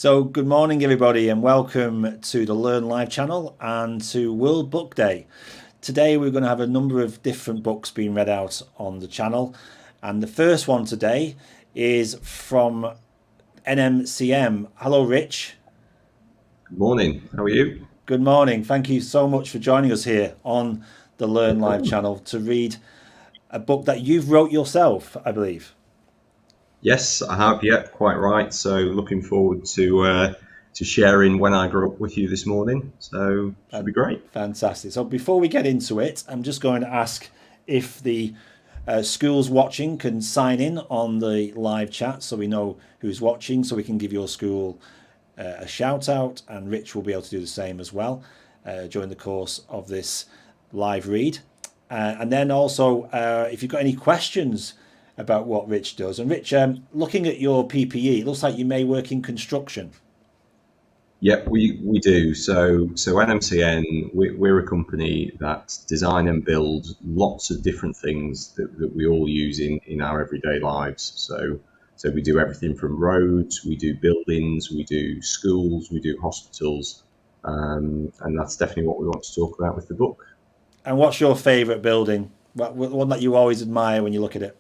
So, good morning, everybody, and welcome to the Learn Live channel and to World Book Day. Today, we're going to have a number of different books being read out on the channel, and the first one today is from NMCM. Hello, Rich. Good morning. How are you? Good morning. Thank you so much for joining us here on the No Learn Live problem. channel to read a book that you've wrote yourself, I believe. Yes, I have. Yeah, quite right. So, looking forward to sharing when I grew up with you this morning. So, should be great. Fantastic. So before we get into it, I'm just going to ask if the schools watching can sign in on the live chat so we know who's watching, so we can give your school a shout out, and Rich will be able to do the same as well during the course of this live read. And then also, if you've got any questions about what Rich does, and Rich, looking at your PPE, it looks like you may work in construction. Yep, we do. So NMCN, we're a company that design and build lots of different things that we all use in our everyday lives. So we do everything from roads, we do buildings, we do schools, we do hospitals, and that's definitely what we want to talk about with the book. And what's your favourite building? What one that you always admire when you look at it?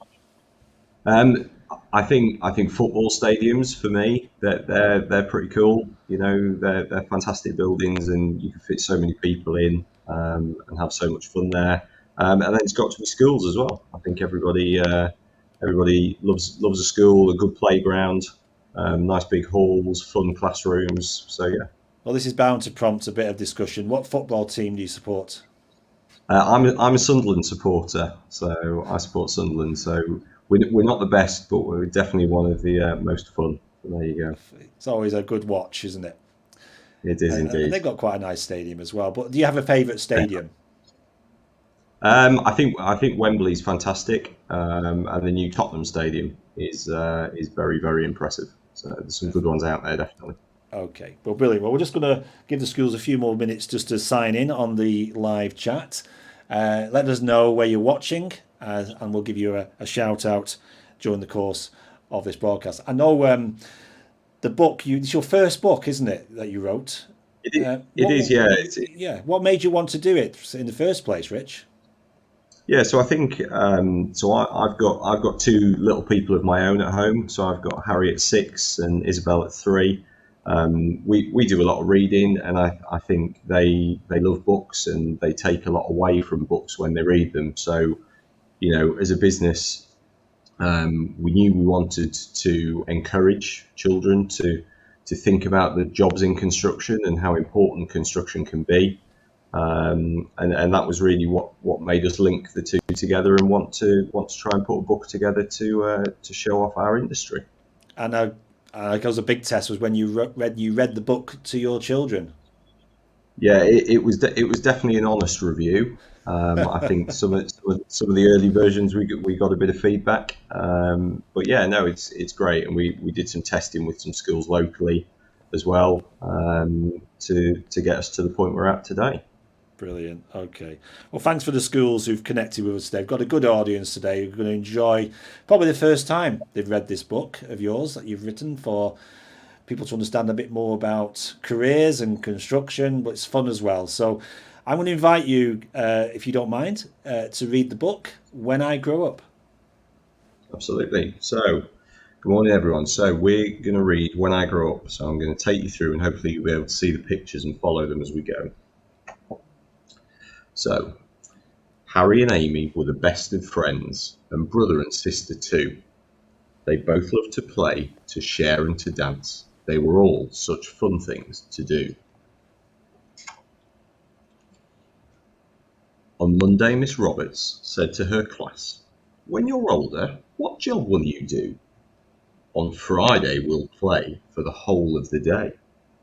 Um, I think football stadiums for me they're pretty cool. You know, they're fantastic buildings, and you can fit so many people in and have so much fun there. And then it's got to be schools as well. I think everybody loves a school, a good playground, nice big halls, fun classrooms. So yeah, Well, this is bound to prompt a bit of discussion. What football team do you support? I'm a Sunderland supporter, so I support Sunderland. So we're not the best, but we're definitely one of the most fun. So there you go. It's always a good watch, isn't it? It is And indeed. they've got quite a nice stadium as well. But do you have a favourite stadium? I think Wembley's fantastic, and the new Tottenham Stadium is very very impressive. So there's some good ones out there definitely. Okay, well, brilliant. Well, we're just going to give the schools a few more minutes just to sign in on the live chat. Let us know where you're watching, and we'll give you a shout out during the course of this broadcast. I know the book, it's your first book, isn't it, that you wrote? It is, yeah. Yeah, what made you want to do it in the first place, Rich? Yeah, so I think I've got two little people of my own at home. So I've got Harry at 6 and Isabel at 3. We do a lot of reading, and I think they love books and they take a lot away from books when they read them. So as a business, we knew we wanted to encourage children to think about the jobs in construction and how important construction can be. And that was really what made us link the two together and want to try and put a book together to show off our industry. And it was a big test was when you read the book to your children. Yeah, it was definitely an honest review. I think some of the early versions we got a bit of feedback, but yeah, no, it's great, and we did some testing with some schools locally as well, to get us to the point we're at today. Brilliant. Okay. Well, thanks for the schools who've connected with us today. We've got a good audience today. We're going to enjoy probably the first time they've read this book of yours that you've written for people to understand a bit more about careers and construction, but it's fun as well. So I'm going to invite you, if you don't mind, to read the book When I Grow Up. Absolutely. So, good morning, everyone. So we're going to read When I Grow Up. So I'm going to take you through, and hopefully you'll be able to see the pictures and follow them as we go. So, Harry and Amy were the best of friends, and brother and sister too. They both loved to play, to share and to dance. They were all such fun things to do. On Monday, Miss Roberts said to her class, "When you're older, what job will you do?" "On Friday we'll play for the whole of the day,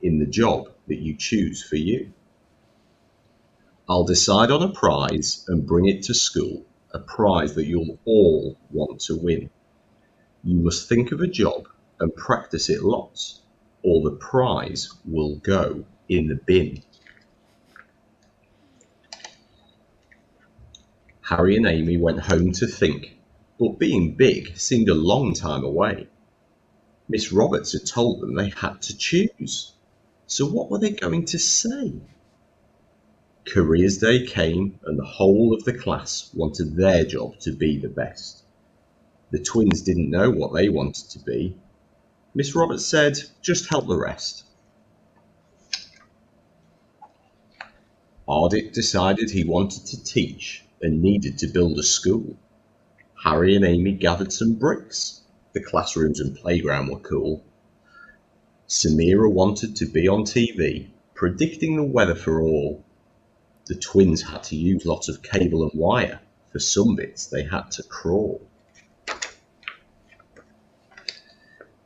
in the job that you choose for you. I'll decide on a prize and bring it to school, a prize that you'll all want to win. You must think of a job and practice it lots, or the prize will go in the bin." Harry and Amy went home to think, but being big seemed a long time away. Miss Roberts had told them they had to choose. So what were they going to say? Careers Day came and the whole of the class wanted their job to be the best. The twins didn't know what they wanted to be. Miss Roberts said, just help the rest. Ardit decided he wanted to teach and needed to build a school. Harry and Amy gathered some bricks. The classrooms and playground were cool. Samira wanted to be on TV, predicting the weather for all. The twins had to use lots of cable and wire. For some bits, they had to crawl.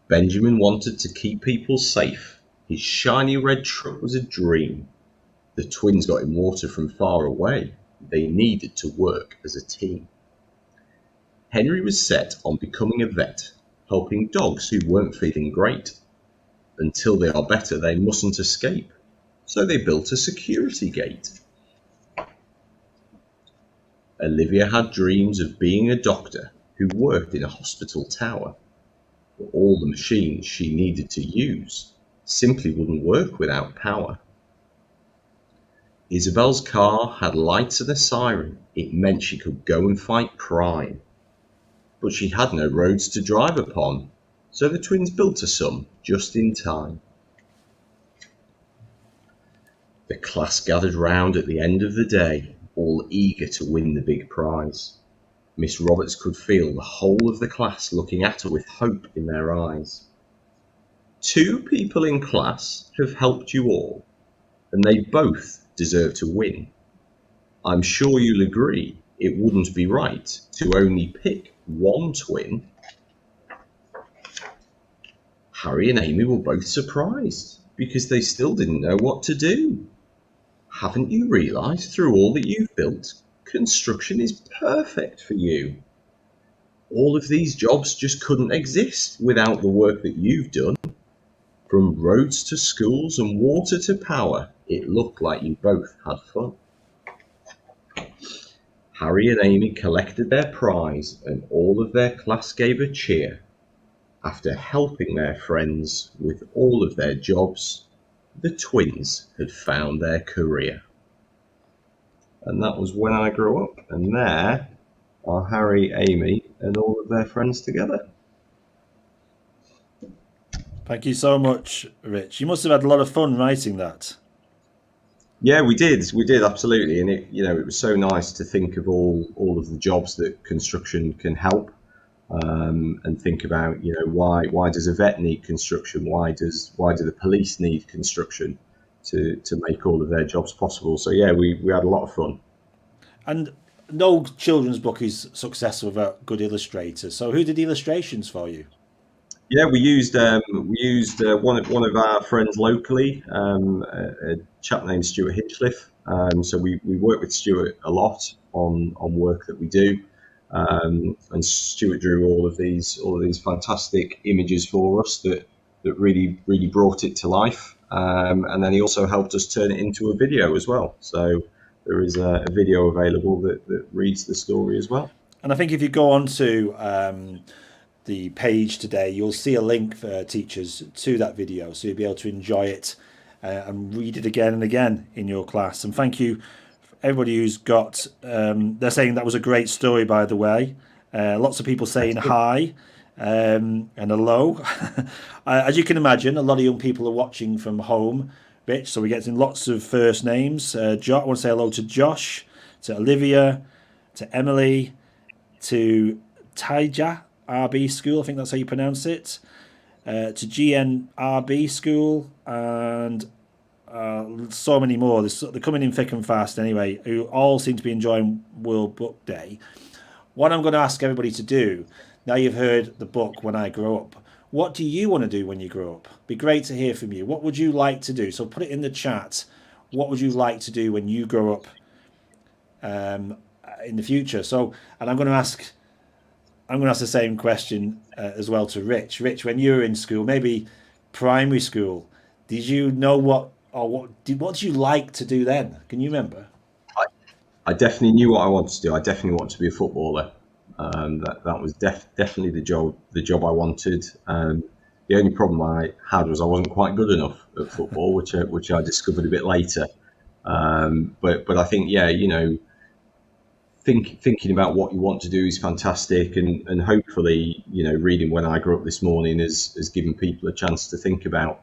Benjamin wanted to keep people safe. His shiny red truck was a dream. The twins got him water from far away. They needed to work as a team. Henry was set on becoming a vet, helping dogs who weren't feeling great. Until they are better, they mustn't escape. So they built a security gate. Olivia had dreams of being a doctor who worked in a hospital tower. But all the machines she needed to use simply wouldn't work without power. Isabel's car had lights and a siren. It meant she could go and fight crime. But she had no roads to drive upon, so the twins built her some just in time. The class gathered round at the end of the day, all eager to win the big prize. Miss Roberts could feel the whole of the class looking at her with hope in their eyes. 2 people in class have helped you all, and they both deserve to win. I'm sure you'll agree it wouldn't be right to only pick one twin. Harry and Amy were both surprised because they still didn't know what to do. Haven't you realised through all that you've built, construction is perfect for you? All of these jobs just couldn't exist without the work that you've done. From roads to schools and water to power, it looked like you both had fun. Harry and Amy collected their prize and all of their class gave a cheer. After helping their friends with all of their jobs, the twins had found their career. And that was When I Grow Up. And there are Harry, Amy, and all of their friends together. Thank you so much, Rich. You must have had a lot of fun writing that. Yeah, we did, absolutely, and it was so nice to think of all of the jobs that construction can help, and think about why does a vet need construction? Why do the police need construction to make all of their jobs possible? So yeah, we had a lot of fun. And no children's book is successful without good illustrators. So who did the illustrations for you? Yeah, we used one of our friends locally, a chap named Stuart Hitchcliffe. So we work with Stuart a lot on work that we do, and Stuart drew all of these fantastic images for us that really brought it to life. And then he also helped us turn it into a video as well. So there is a video available that reads the story as well. And I think if you go on to the page today, you'll see a link for teachers to that video, so you'll be able to enjoy it and read it again and again in your class. And thank you for everybody who's got they're saying that was a great story, by the way. Lots of people saying hi and hello. As you can imagine, a lot of young people are watching from home, Rich, so we're getting lots of first names. I want to say hello to Josh, to Olivia, to Emily, to Taija RB School, I think that's how you pronounce it, to GNRB School, and so many more. They're coming in thick and fast anyway, who all seem to be enjoying World Book Day. What I'm going to ask everybody to do, now you've heard the book When I Grow Up, what do you want to do when you grow up? Be great to hear from you. What would you like to do? So put it in the chat. What would you like to do when you grow up in the future? So, and I'm going to ask the same question as well to Rich. Rich, when you were in school, maybe primary school, did you know what did you like to do then? Can you remember? I definitely knew what I wanted to do. I definitely wanted to be a footballer. That was definitely the job I wanted. The only problem I had was I wasn't quite good enough at football, which I discovered a bit later. But I think, yeah, thinking about what you want to do is fantastic, and hopefully, reading When I Grew Up This Morning has given people a chance to think about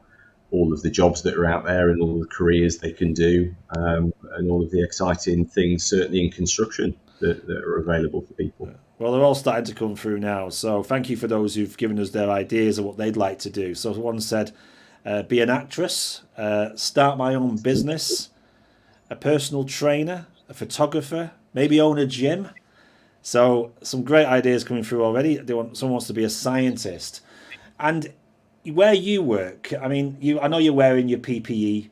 all of the jobs that are out there and all the careers they can do, and all of the exciting things, certainly in construction, that are available for people. Well, they're all starting to come through now. So thank you for those who've given us their ideas of what they'd like to do. So one said, be an actress, start my own business, a personal trainer, a photographer, maybe own a gym. So some great ideas coming through already. Someone wants to be a scientist. And where you work, I mean, I know you're wearing your PPE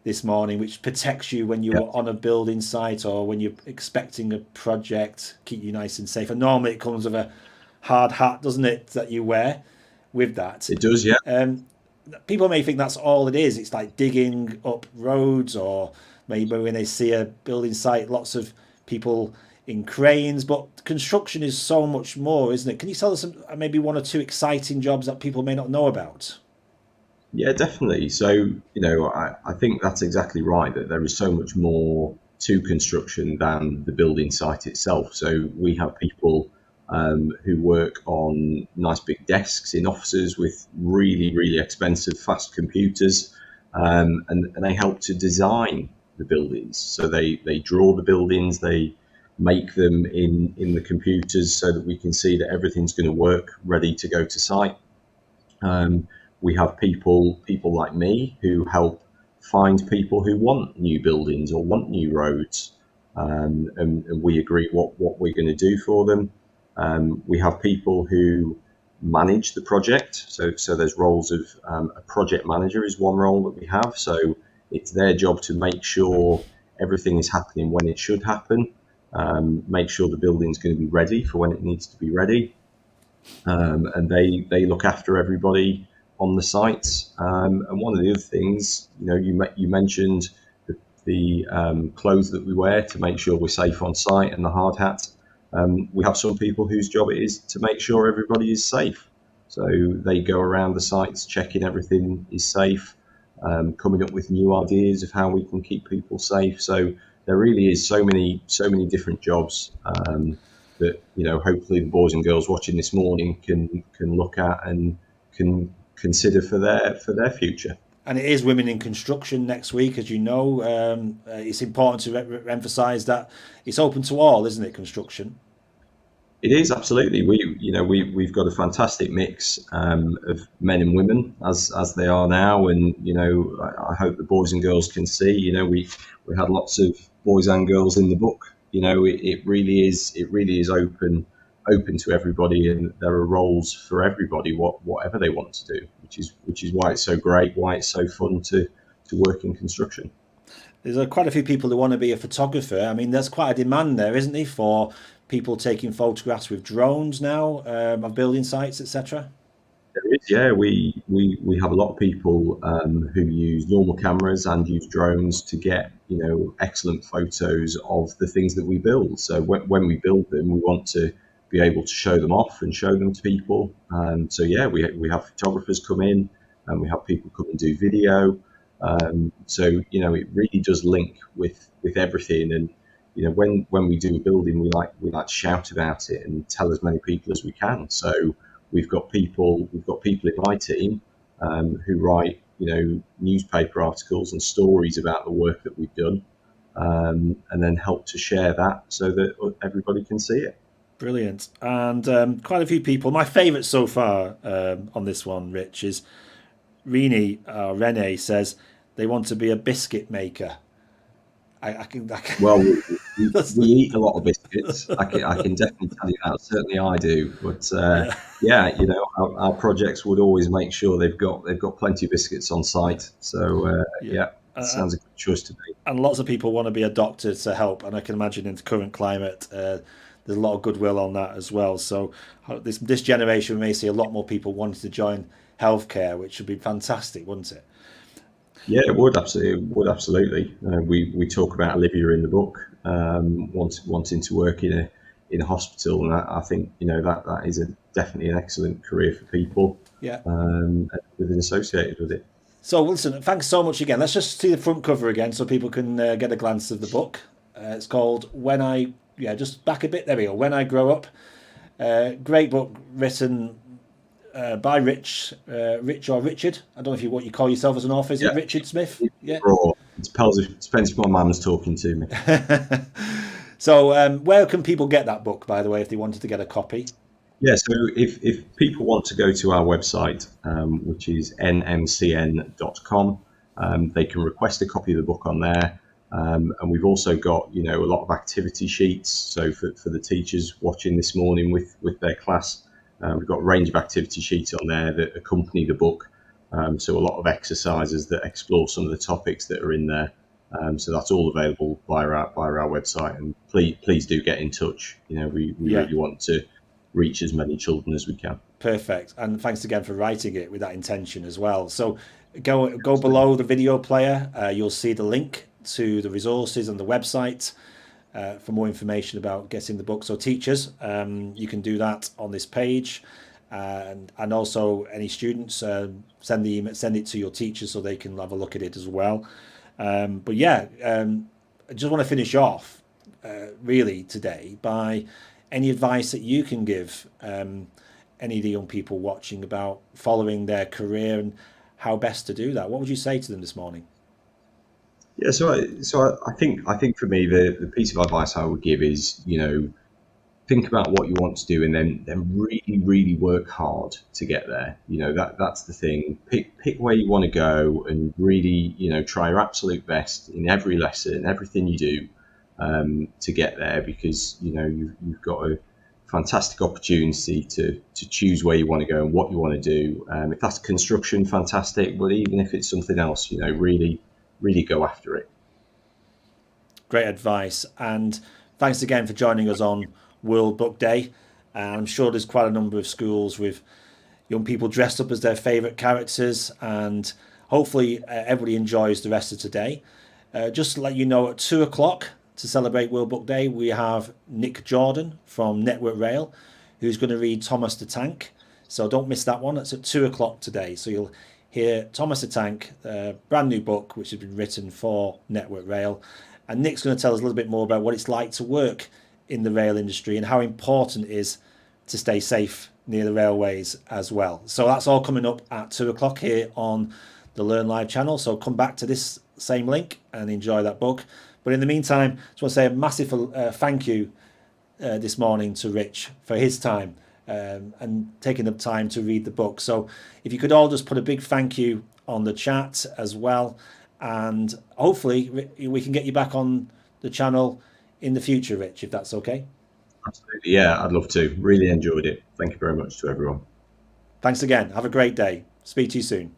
this morning, which protects you when Yeah, you're on a building site or when you're expecting a project, keep you nice and safe. And normally it comes with a hard hat, doesn't it, that you wear with that. it does. Yeah. Um, People may think that's all it is. It's like digging up roads, or maybe when they see a building site, lots of people in cranes. But construction is so much more, isn't it? Can you tell us maybe one or two exciting jobs that people may not know about? Yeah, definitely. So, I think that's exactly right, that there is so much more to construction than the building site itself. So, we have people who work on nice big desks in offices with really, really expensive, fast computers, and they help to design the buildings. So, they draw the buildings, they make them in the computers so that we can see that everything's going to work ready to go to site. Um, we have people like me who help find people who want new buildings or want new roads, and we agree what we're going to do for them. We have people who manage the project. So there's roles of a project manager is one role that we have. So it's their job to make sure everything is happening when it should happen, make sure the building's going to be ready for when it needs to be ready, and they look after everybody on the sites. And one of the other things, you mentioned the clothes that we wear to make sure we're safe on site, and the hard hat. We have some people whose job it is to make sure everybody is safe. So they go around the sites checking everything is safe, coming up with new ideas of how we can keep people safe. So there really is so many different jobs, that hopefully the boys and girls watching this morning can look at and can consider for their future. And it is Women in Construction next week, as you know. It's important to emphasise that it's open to all, isn't it, construction? It is absolutely. We've got a fantastic mix, of men and women as they are now, and I hope the boys and girls can see. We had lots of boys and girls in the book. It really is open to everybody, and there are roles for everybody, whatever they want to do, which is why it's so great, why it's so fun to work in construction. There's quite a few people who want to be a photographer. I mean, there's quite a demand there, isn't there, for people taking photographs with drones now, of building sites, etc. There is, yeah. We have a lot of people, who use normal cameras and use drones to get excellent photos of the things that we build. So when we build them, we want to be able to show them off and show them to people. So yeah, we have photographers come in, and we have people come and do video. So it really does link with everything. And when we do a building, we like to shout about it and tell as many people as we can. So we've got people in my team, who write newspaper articles and stories about the work that we've done, and then help to share that so that everybody can see it. Brilliant. And quite a few people. My favourite so far, on this one, Rich, is Renee says they want to be a biscuit maker. I can Well, we eat a lot of biscuits. I can definitely tell you that. Certainly, I do. But yeah, yeah, our projects would always make sure they've got plenty of biscuits on site. So yeah. yeah, sounds a good choice to me. And lots of people want to be a doctor to help. And I can imagine in the current climate, there's a lot of goodwill on that as well. So this generation may see a lot more people wanting to join healthcare, which would be fantastic, wouldn't it? Yeah, it would absolutely. It would absolutely. We talk about Olivia in the book, wanting to work in a hospital, and I think that is definitely an excellent career for people Yeah. within associated with it. So listen, thanks so much again. Let's just see the front cover again so people can get a glance of the book. It's called When I, yeah, just back a bit. There we go. When I Grow Up. Great book written by Rich or Richard. I don't know if you what you call yourself as an author. Is Yeah, it Richard Smith? Yeah. raw. It depends if my mum's talking to me. So where can people get that book, by the way, if they wanted to get a copy? Yeah, so if people want to go to our website, which is nmcn.com, they can request a copy of the book on there. And we've also got, a lot of activity sheets. So for the teachers watching this morning with their class, we've got a range of activity sheets on there that accompany the book. So a lot of exercises that explore some of the topics that are in there. So that's all available via our website. And please do get in touch. We Yeah. really want to reach as many children as we can. Perfect. And thanks again for writing it with that intention as well. So go below the video player. You'll see the link to the resources and the website for more information about getting the book. So teachers, you can do that on this page. And also any students, send it to your teachers so they can have a look at it as well. But yeah, I just want to finish off really today by any advice that you can give any of the young people watching about following their career and how best to do that. What would you say to them this morning? Yeah, I think for me the piece of advice I would give is think about what you want to do and then really work hard to get there. That's the thing. Pick where you want to go and really try your absolute best in every lesson, everything you do to get there, because you've got a fantastic opportunity to choose where you want to go and what you want to do. If that's construction, fantastic. But even if it's something else, really go after it. Great advice. And thanks again for joining us on World Book Day. I'm sure there's quite a number of schools with young people dressed up as their favourite characters, and hopefully everybody enjoys the rest of today. Just to let you know, at 2 o'clock to celebrate World Book Day, we have Nick Jordan from Network Rail, who's going to read Thomas the Tank. So don't miss that one. It's at 2 o'clock today. So you'll hear Thomas the Tank, a brand new book which has been written for Network Rail. And Nick's going to tell us a little bit more about what it's like to work in the rail industry and how important it is to stay safe near the railways as well. So that's all coming up at 2 o'clock here on the Learn Live channel. So come back to this same link and enjoy that book. But in the meantime, I just want to say a massive thank you this morning to Rich for his time and taking the time to read the book. So if you could all just put a big thank you on the chat as well. And hopefully we can get you back on the channel in the future, Rich, if that's okay. Absolutely. Yeah, I'd love to. Really enjoyed it. Thank you very much to everyone. Thanks again. Have a great day. Speak to you soon.